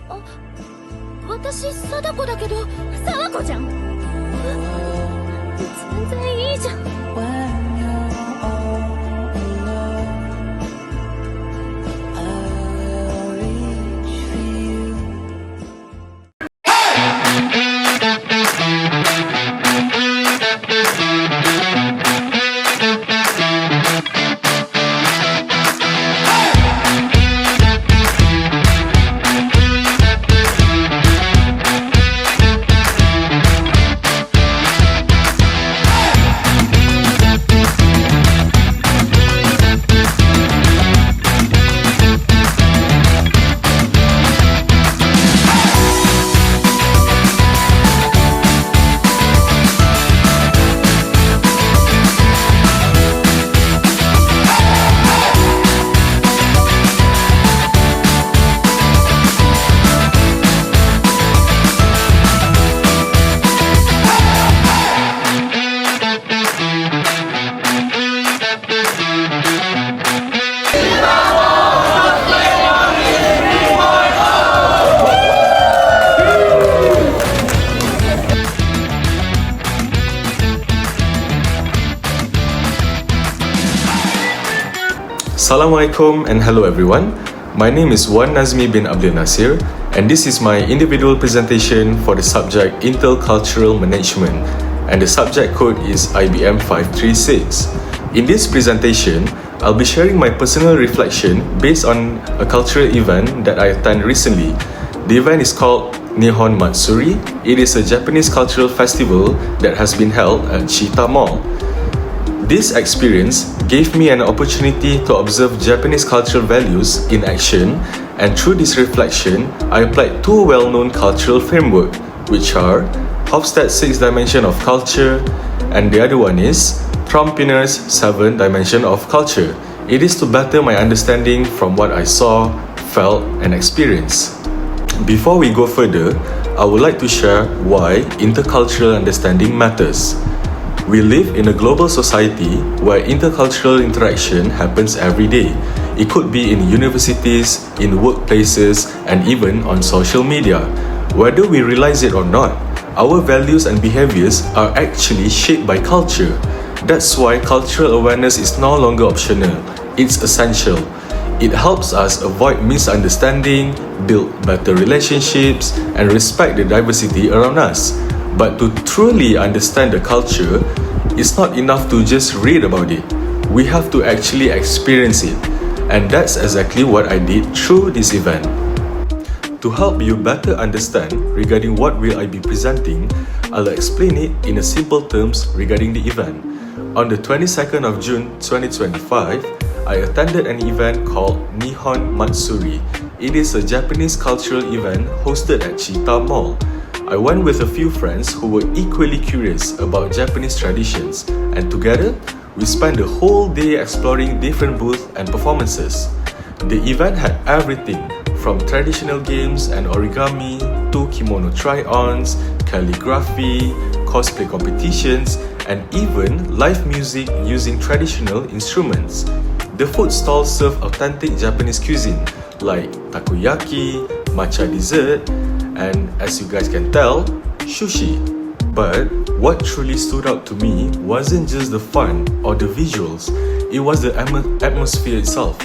あ、私、貞子だけど、沢子じゃん。全然いいじゃん。Assalamualaikum and hello everyone. My name is Wan Nazmi bin Abdul Nasir and this is my individual presentation for the subject Intercultural Management and the subject code is IBM536. In this presentation, I'll be sharing my personal reflection based on a cultural event that I attended recently. The event is called Nihon Matsuri. It is a Japanese cultural festival that has been held at Chita Mall. This experience gave me an opportunity to observe Japanese cultural values in action, and through this reflection, I applied two well-known cultural frameworks, which are Hofstede's 6 dimension of culture, and the other one is Trompiner's 7 dimension of culture. It is to better my understanding from what I saw, felt, and experienced. Before we go further, I would like to share why intercultural understanding matters. We live in a global society where intercultural interaction happens every day. It could be in universities, in workplaces, and even on social media. Whether we realize it or not, our values and behaviors are actually shaped by culture. That's why cultural awareness is no longer optional, it's essential. It helps us avoid misunderstanding, build better relationships, and respect the diversity around us. But to truly understand the culture, it's not enough to just read about it. We have to actually experience it. And that's exactly what I did through this event. To help you better understand regarding what will I be presenting, I'll explain it in a simple terms regarding the event. On the 22nd of June 2025, I attended an event called Nihon Matsuri. It is a Japanese cultural event hosted at Chita Mall. I went with a few friends who were equally curious about Japanese traditions, and together, we spent the whole day exploring different booths and performances. The event had everything from traditional games and origami to kimono try-ons, calligraphy, cosplay competitions, and even live music using traditional instruments. The food stalls serve authentic Japanese cuisine like takoyaki, matcha dessert, and as you guys can tell, sushi. But what truly stood out to me wasn't just the fun or the visuals, it was the atmosphere itself,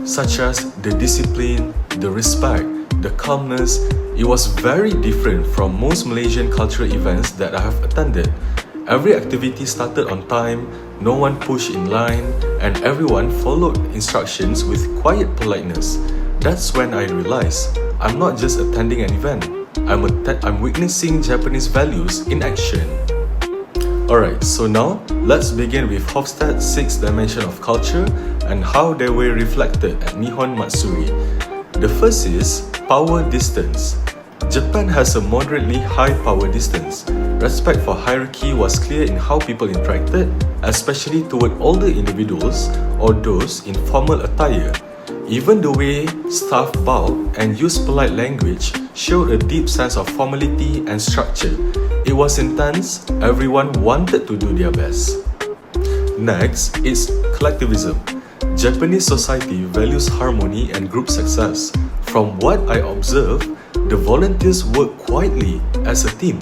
such as the discipline, the respect, the calmness. It was very different from most Malaysian cultural events that I have attended. Every activity started on time, no one pushed in line, and everyone followed instructions with quiet politeness. That's when I realized I'm not just attending an event, I'm witnessing Japanese values in action. Alright, so now let's begin with Hofstede's 6 dimension of culture and how they were reflected at Nihon Matsuri. The first is power distance. Japan has a moderately high power distance. Respect for hierarchy was clear in how people interacted, especially toward older individuals or those in formal attire. Even the way staff bowed and used polite language showed a deep sense of formality and structure. It was intense, everyone wanted to do their best. Next is collectivism. Japanese society values harmony and group success. From what I observed, The volunteers worked quietly as a team.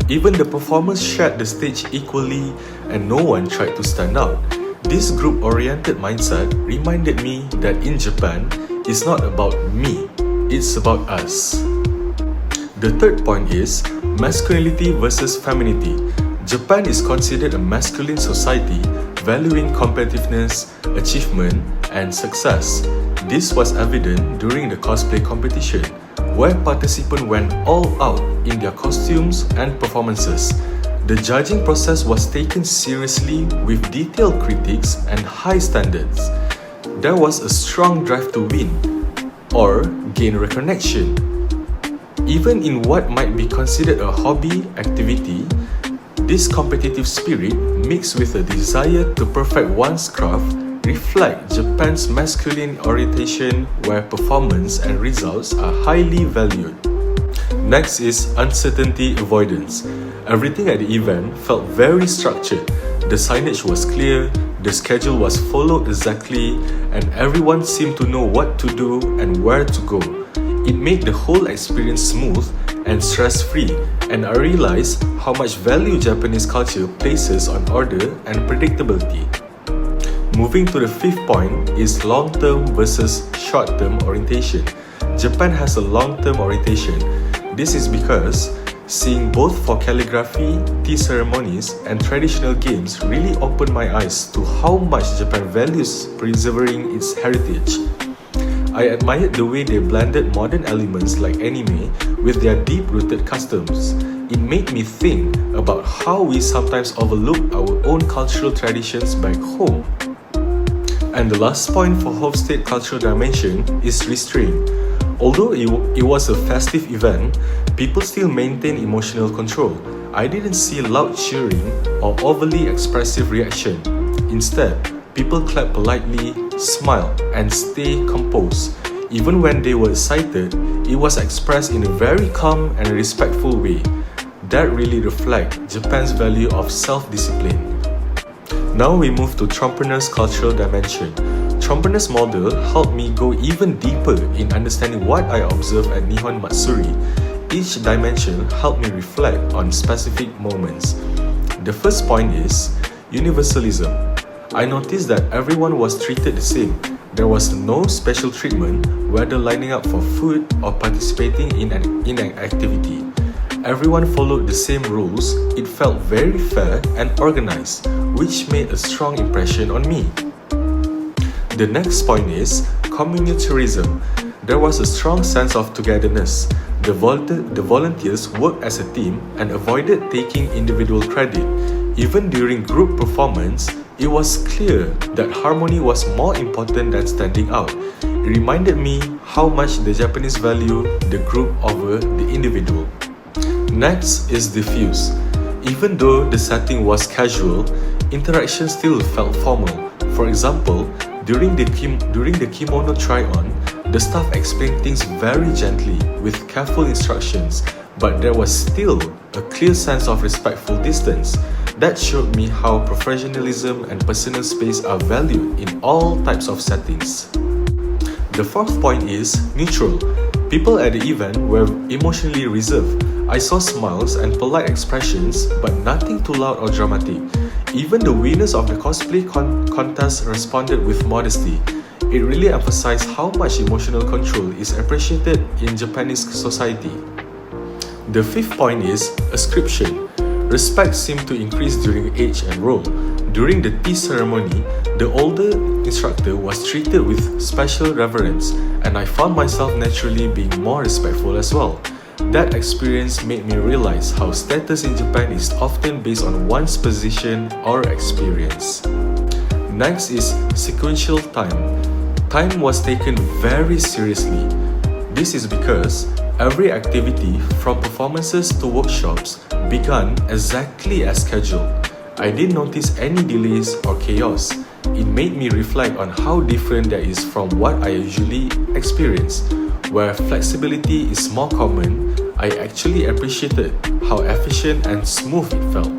Even the performers shared the stage equally and no one tried to stand out. This group-oriented mindset reminded me that in Japan, it's not about me, it's about us. The third point is masculinity versus femininity. Japan is considered a masculine society, valuing competitiveness, achievement, and success. This was evident during the cosplay competition, where participants went all out in their costumes and performances. The judging process was taken seriously with detailed critiques and high standards. There was a strong drive to win or gain recognition. Even in what might be considered a hobby activity, this competitive spirit mixed with a desire to perfect one's craft reflect Japan's masculine orientation where performance and results are highly valued. Next is uncertainty avoidance. Everything at the event felt very structured. The signage was clear, the schedule was followed exactly, and everyone seemed to know what to do and where to go. It made the whole experience smooth and stress-free, and I realized how much value Japanese culture places on order and predictability. Moving to the fifth point is long-term versus short-term orientation. Japan has a long-term orientation. This is because seeing both for calligraphy, tea ceremonies, and traditional games really opened my eyes to how much Japan values preserving its heritage. I admired the way they blended modern elements like anime with their deep-rooted customs. It made me think about how we sometimes overlook our own cultural traditions back home. And the last point for Hofstede cultural dimension is restraint. Although it was a festive event, people still maintained emotional control. I didn't see loud cheering or overly expressive reaction. Instead, people clapped politely, smiled, and stayed composed. Even when they were excited, it was expressed in a very calm and respectful way. That really reflects Japan's value of self-discipline. Now we move to Trompener's cultural dimension. Trompener's model helped me go even deeper in understanding what I observed at Nihon Matsuri. Each dimension helped me reflect on specific moments. The first point is universalism. I noticed that everyone was treated the same. There was no special treatment, whether lining up for food or participating in an activity. Everyone followed the same rules. It felt very fair and organized, which made a strong impression on me. The next point is communitarism. There was a strong sense of togetherness. The volunteers worked as a team and avoided taking individual credit. Even during group performance, it was clear that harmony was more important than standing out. It reminded me how much the Japanese value the group over the individual. Next is diffuse. Even though the setting was casual, interaction still felt formal. For example, during the kimono try-on, the staff explained things very gently with careful instructions, but there was still a clear sense of respectful distance. That showed me how professionalism and personal space are valued in all types of settings. The fourth point is neutral. People at the event were emotionally reserved. I saw smiles and polite expressions, but nothing too loud or dramatic. Even the winners of the cosplay contest responded with modesty. It really emphasized how much emotional control is appreciated in Japanese society. The fifth point is ascription. Respect seemed to increase during age and role. During the tea ceremony, the older instructor was treated with special reverence, and I found myself naturally being more respectful as well. That experience made me realize how status in Japan is often based on one's position or experience. Next is sequential time. Time was taken very seriously. This is because every activity, from performances to workshops, began exactly as scheduled. I didn't notice any delays or chaos. It made me reflect on how different that is from what I usually experience. Where flexibility is more common, I actually appreciated how efficient and smooth it felt.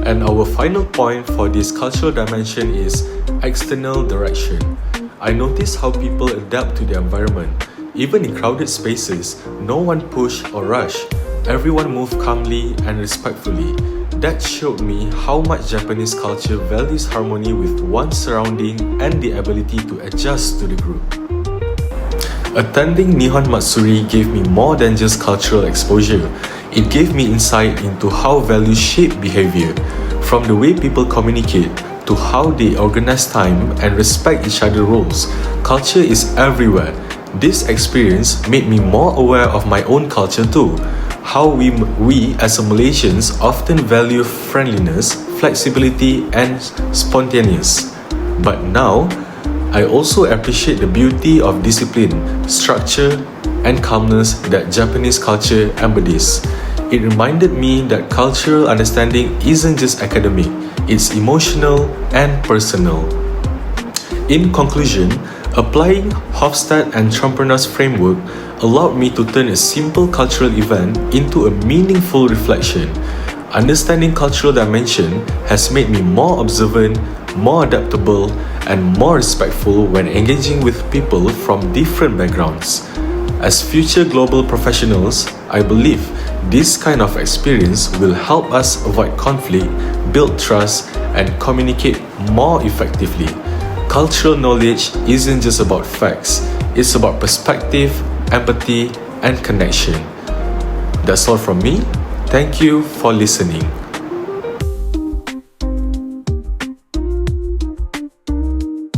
And our final point for this cultural dimension is external direction. I noticed how people adapt to the environment. Even in crowded spaces, no one pushed or rushed. Everyone moved calmly and respectfully. That showed me how much Japanese culture values harmony with one's surrounding and the ability to adjust to the group. Attending Nihon Matsuri gave me more than just cultural exposure. It gave me insight into how values shape behavior, from the way people communicate to how they organize time and respect each other's roles. Culture is everywhere. This experience made me more aware of my own culture too. How we as Malaysians often value friendliness, flexibility and spontaneous. But now, I also appreciate the beauty of discipline, structure and calmness that Japanese culture embodies. It reminded me that cultural understanding isn't just academic, it's emotional and personal. In conclusion, applying Hofstad Entrepreneur's framework allowed me to turn a simple cultural event into a meaningful reflection. Understanding cultural dimension has made me more observant, more adaptable, and more respectful when engaging with people from different backgrounds. As future global professionals, I believe this kind of experience will help us avoid conflict, build trust, and communicate more effectively. Cultural knowledge isn't just about facts, it's about perspective, empathy, and connection. That's all from me. Thank you for listening.